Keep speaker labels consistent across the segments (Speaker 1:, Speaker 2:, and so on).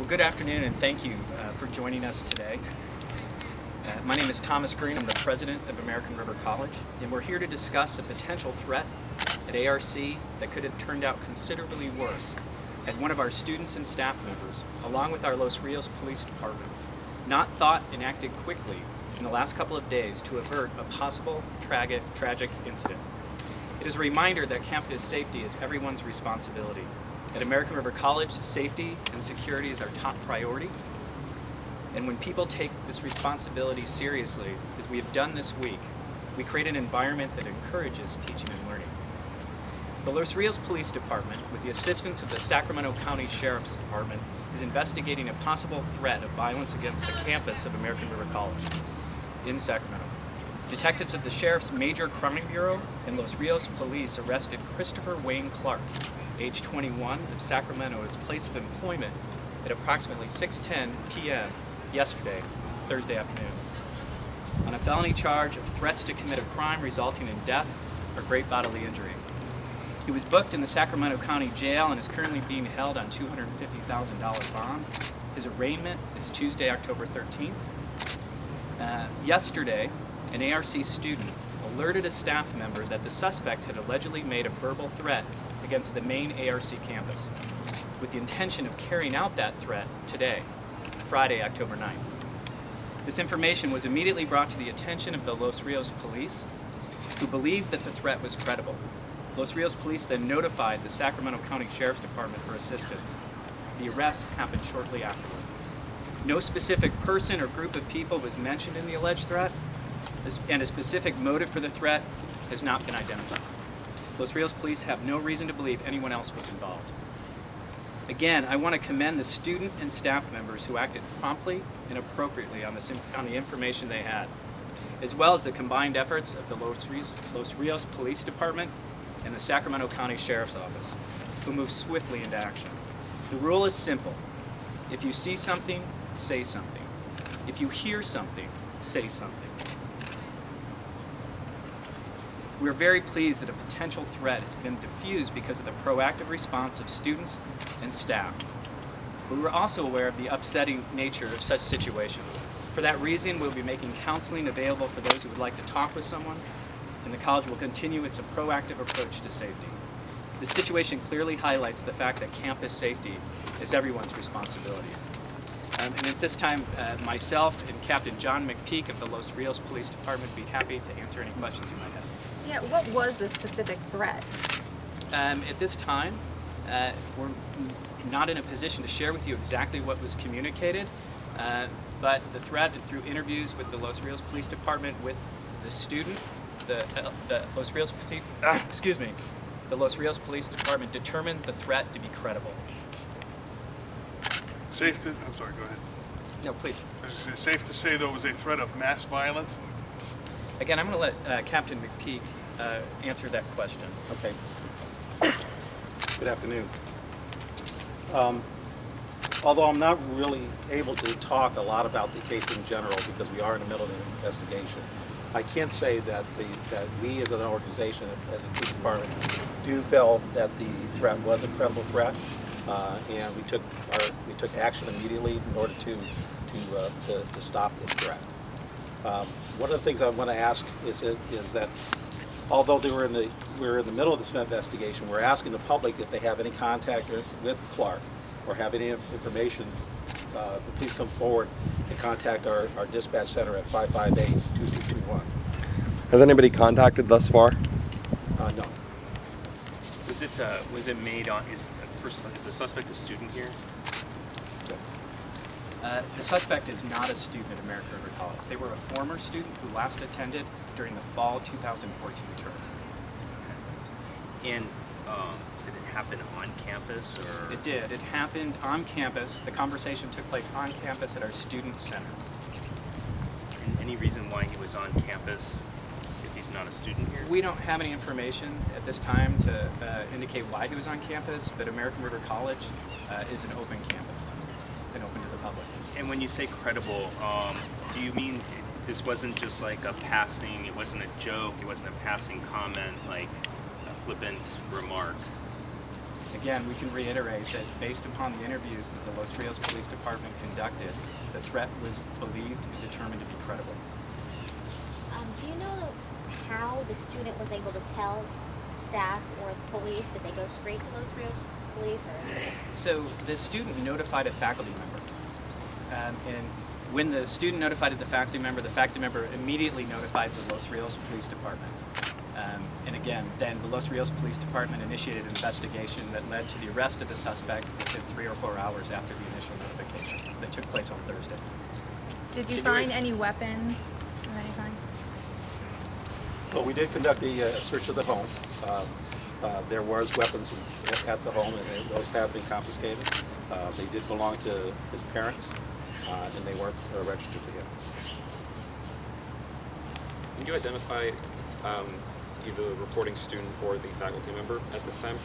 Speaker 1: Well, good afternoon, and thank you for joining us today. My name is Thomas Greene. I'm the president of American River College, and we're here to discuss a potential threat at ARC that could have turned out considerably worse had one of our students and staff members, along with our Los Rios Police Department, not thought and acted quickly in the last couple of days to avert a possible tragic incident. It is a reminder that campus safety is everyone's responsibility. At American River College, safety and security is our top priority. And when people take this responsibility seriously, as we have done this week, we create an environment that encourages teaching and learning. The Los Rios Police Department, with the assistance of the Sacramento County Sheriff's Department, is investigating a possible threat of violence against the campus of American River College in Sacramento. Detectives of the Sheriff's Major Crime Bureau and Los Rios Police arrested Kristofer Clark, age 21, of Sacramento, at his place of employment at approximately 6:10 p.m. yesterday, Thursday afternoon, on a felony charge of threats to commit a crime resulting in death or great bodily injury. He was booked in the Sacramento County Jail and is currently being held on $250,000 bond. His arraignment is Tuesday, October 13th. Yesterday, an ARC student alerted a staff member that the suspect had allegedly made a verbal threat against the main ARC campus, with the intention of carrying out that threat today, Friday, October 9th. This information was immediately brought to the attention of the Los Rios Police, who believed that the threat was credible. Los Rios Police then notified the Sacramento County Sheriff's Department for assistance. The arrest happened shortly afterward. No specific person or group of people was mentioned in the alleged threat, and a specific motive for the threat has not been identified. Los Rios Police have no reason to believe anyone else was involved. Again, I want to commend the student and staff members who acted promptly and appropriately on the information they had, as well as the combined efforts of the Los Rios Police Department and the Sacramento County Sheriff's Office, who moved swiftly into action. The rule is simple. If you see something, say something. If you hear something, say something. We are very pleased that a potential threat has been diffused because of the proactive response of students and staff. But we were also aware of the upsetting nature of such situations. For that reason, we'll be making counseling available for those who would like to talk with someone, and the college will continue its proactive approach to safety. This situation clearly highlights the fact that campus safety is everyone's responsibility. And at this time, myself and Captain John McPeek of the Los Rios Police Department would be happy to answer any questions you might have.
Speaker 2: Yeah, what was the specific threat?
Speaker 1: At this time, we're not in a position to share with you exactly what was communicated, but the threat, through interviews with the Los Rios Police Department, with the student, the Los Rios Police Department determined the threat to be credible.
Speaker 3: I'm sorry, go ahead.
Speaker 1: No, please.
Speaker 3: Is it safe to say there was a threat of mass violence?
Speaker 1: Again, I'm going to let Captain McPeek answer that question.
Speaker 4: Okay. Good afternoon. Although I'm not really able to talk a lot about the case in general because we are in the middle of an investigation, I can say that we as an organization, as a police department, do feel that the threat was a credible threat, and we took action immediately in order to stop this threat. One of the things I want to ask is that although we're in the middle of this investigation, we're asking the public if they have any contact with Clark or have any information, please come forward and contact our dispatch center at 558-2221.
Speaker 5: Has anybody contacted thus far?
Speaker 4: No.
Speaker 6: Was it made on? Is the suspect a student here?
Speaker 1: The suspect is not a student at American River College. They were a former student who last attended during the fall 2014 term.
Speaker 6: And did it happen on campus, or?
Speaker 1: It did. It happened on campus. The conversation took place on campus at our student center.
Speaker 6: And any reason why he was on campus if he's not a student here?
Speaker 1: We don't have any information at this time to indicate why he was on campus, but American River College is an open campus and open to the public.
Speaker 6: And when you say credible, do you mean this wasn't just like a passing, it wasn't a joke, it wasn't a passing comment, like a flippant remark?
Speaker 1: Again, we can reiterate that based upon the interviews that the Los Rios Police Department conducted, the threat was believed and determined to be credible.
Speaker 7: Do you know how the student was able to tell staff or police? Did they go straight to Los Rios Police, or is it?
Speaker 1: So the student notified a faculty member, and when the student notified the faculty member immediately notified the Los Rios Police Department. And again, then the Los Rios Police Department initiated an investigation that led to the arrest of the suspect within 3 or 4 hours after the initial notification that took place on Thursday.
Speaker 2: Did you find any weapons of any kind?
Speaker 4: Well, we did conduct a search of the home. There was weapons at the home, and those have been confiscated. They did belong to his parents, and they weren't registered to him.
Speaker 8: Can you identify either the reporting student or the faculty member at this time?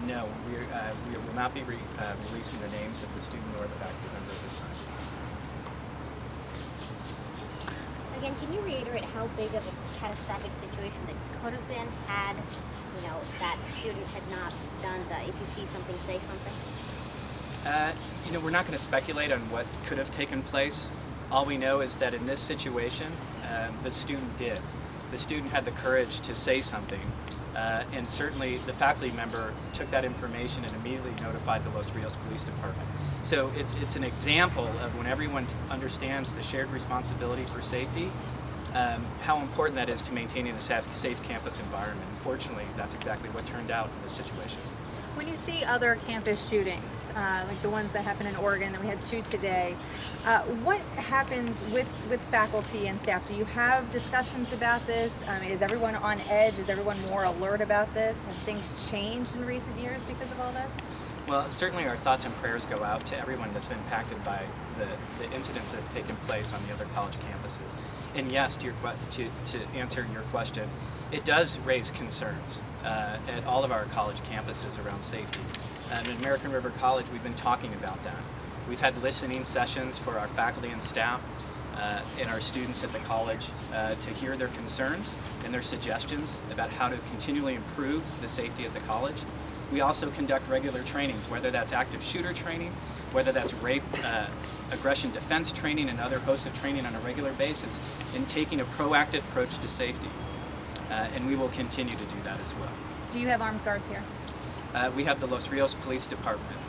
Speaker 1: No, we will not be releasing the names of the student or the faculty member at this time.
Speaker 7: Again, can you reiterate how big of a catastrophic situation this could have been had, that student had not done the, if you see something, say something?
Speaker 1: We're not going to speculate on what could have taken place. All we know is that in this situation, the student did. The student had the courage to say something, and certainly the faculty member took that information and immediately notified the Los Rios Police Department. So it's an example of when everyone understands the shared responsibility for safety, how important that is to maintaining a safe campus environment. Unfortunately, that's exactly what turned out in this situation.
Speaker 2: When you see other campus shootings, like the ones that happened in Oregon, and we had 2 today, what happens with faculty and staff? Do you have discussions about this? Is everyone on edge? Is everyone more alert about this? Have things changed in recent years because of all this?
Speaker 1: Well, certainly our thoughts and prayers go out to everyone that's been impacted by the incidents that have taken place on the other college campuses. And yes, to answer your question, it does raise concerns at all of our college campuses around safety. At American River College, we've been talking about that. We've had listening sessions for our faculty and staff and our students at the college to hear their concerns and their suggestions about how to continually improve the safety at the college. We also conduct regular trainings, whether that's active shooter training, whether that's rape, aggression defense training, and other hosts of training on a regular basis, in taking a proactive approach to safety. And we will continue to do that as well.
Speaker 2: Do you have armed guards here?
Speaker 1: We have the Los Rios Police Department,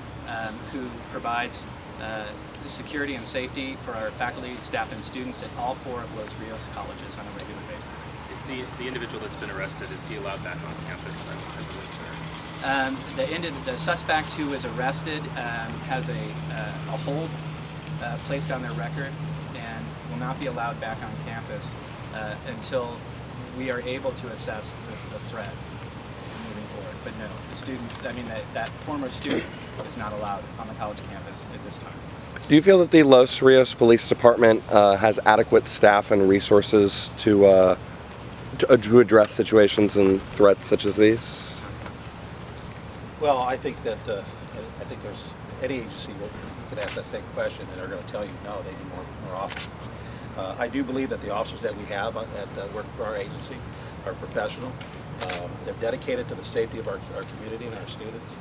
Speaker 1: who provides the security and safety for our faculty, staff, and students at all 4 of Los Rios colleges on a regular basis.
Speaker 6: Is the individual that's been arrested, is he allowed back on campus then because of this?
Speaker 1: The suspect who was arrested has a hold placed on their record and will not be allowed back on campus until we are able to assess the threat moving forward. But no, the student, that former student is not allowed on the college campus at this time.
Speaker 5: Do you feel that the Los Rios Police Department has adequate staff and resources to address situations and threats such as these?
Speaker 4: Well, I think that there's any agency you could ask that same question, and they're going to tell you no, they need more officers. I do believe that the officers that we have that work for our agency are professional. They're dedicated to the safety of our community and our students.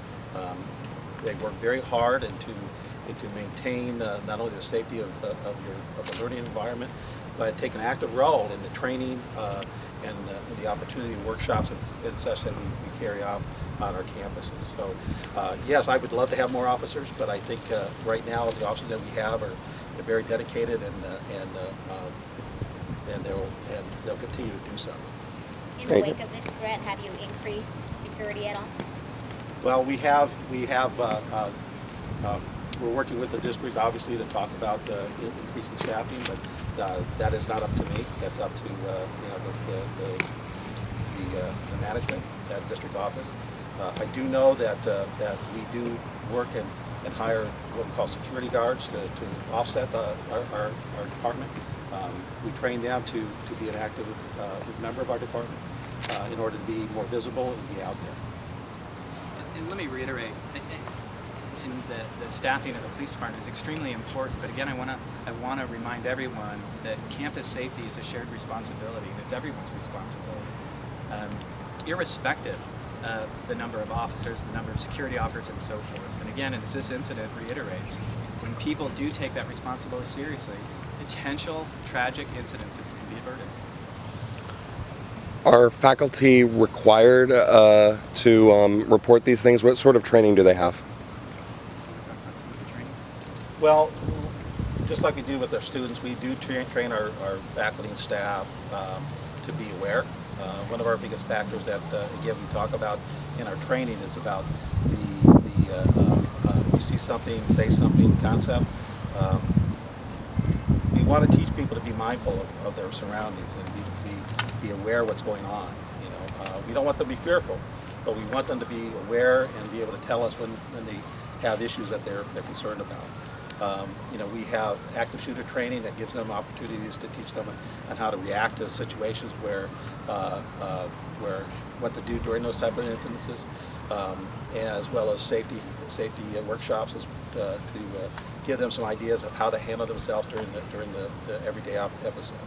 Speaker 4: They work very hard and to maintain not only the safety of the learning environment, but take an active role in the training and the opportunity workshops and such that we carry out on our campuses. So yes, I would love to have more officers, but I think right now the officers that we have are very dedicated and they'll continue to do so.
Speaker 7: In the wake of this threat, have you increased security at all?
Speaker 4: Well, we're working with the district, obviously, to talk about increasing staffing, but that is not up to me. That's up to the management, that district office. I do know that we do work and hire what we call security guards to offset our department. We train them to be an active member of our department in order to be more visible and be out there.
Speaker 1: And let me reiterate, the staffing of the police department is extremely important, but again, I want to remind everyone that campus safety is a shared responsibility, and it's everyone's responsibility. Irrespective the number of officers, the number of security officers, and so forth. And again, as this incident reiterates, when people do take that responsibility seriously, potential tragic incidences can be averted.
Speaker 5: Are faculty required to report these things? What sort of training do they have?
Speaker 4: Well, just like we do with our students, we do train our faculty and staff to be aware. One of our biggest factors that, again, we talk about in our training is about you see something, say something concept. We want to teach people to be mindful of their surroundings and be aware of what's going on. You know, we don't want them to be fearful, but we want them to be aware and be able to tell us when they have issues that they're concerned about. You know, we have active shooter training that gives them opportunities to teach them on how to react to situations where what to do during those type of incidences, as well as safety workshops to give them some ideas of how to handle themselves during the everyday episodes.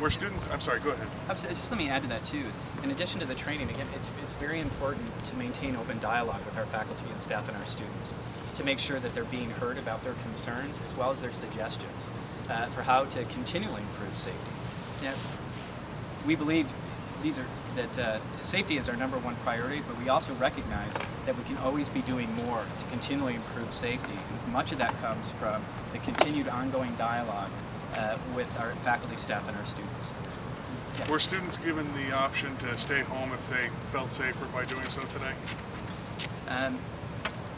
Speaker 3: Were students, I'm sorry, go ahead.
Speaker 1: Just let me add to that too. In addition to the training, again, it's very important to maintain open dialogue with our faculty and staff and our students to make sure that they're being heard about their concerns as well as their suggestions for how to continually improve safety. Now, we believe that safety is our number one priority, but we also recognize that we can always be doing more to continually improve safety. And much of that comes from the continued ongoing dialogue with our faculty, staff, and our students. Yeah.
Speaker 3: Were students given the option to stay home if they felt safer by doing so today?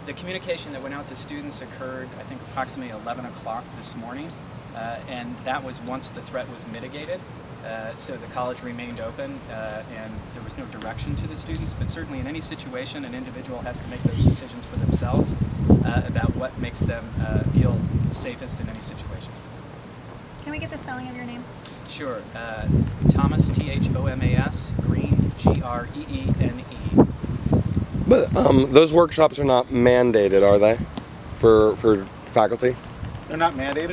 Speaker 1: The communication that went out to students occurred, I think, approximately 11 o'clock this morning, and that was once the threat was mitigated. So the college remained open, and there was no direction to the students, but certainly in any situation, an individual has to make those decisions for themselves about what makes them feel safest in any situation.
Speaker 2: Can we get the spelling of your name?
Speaker 1: Sure. Thomas, Thomas, Greene, Greene.
Speaker 5: But those workshops are not mandated, are they, for faculty?
Speaker 4: They're not mandated.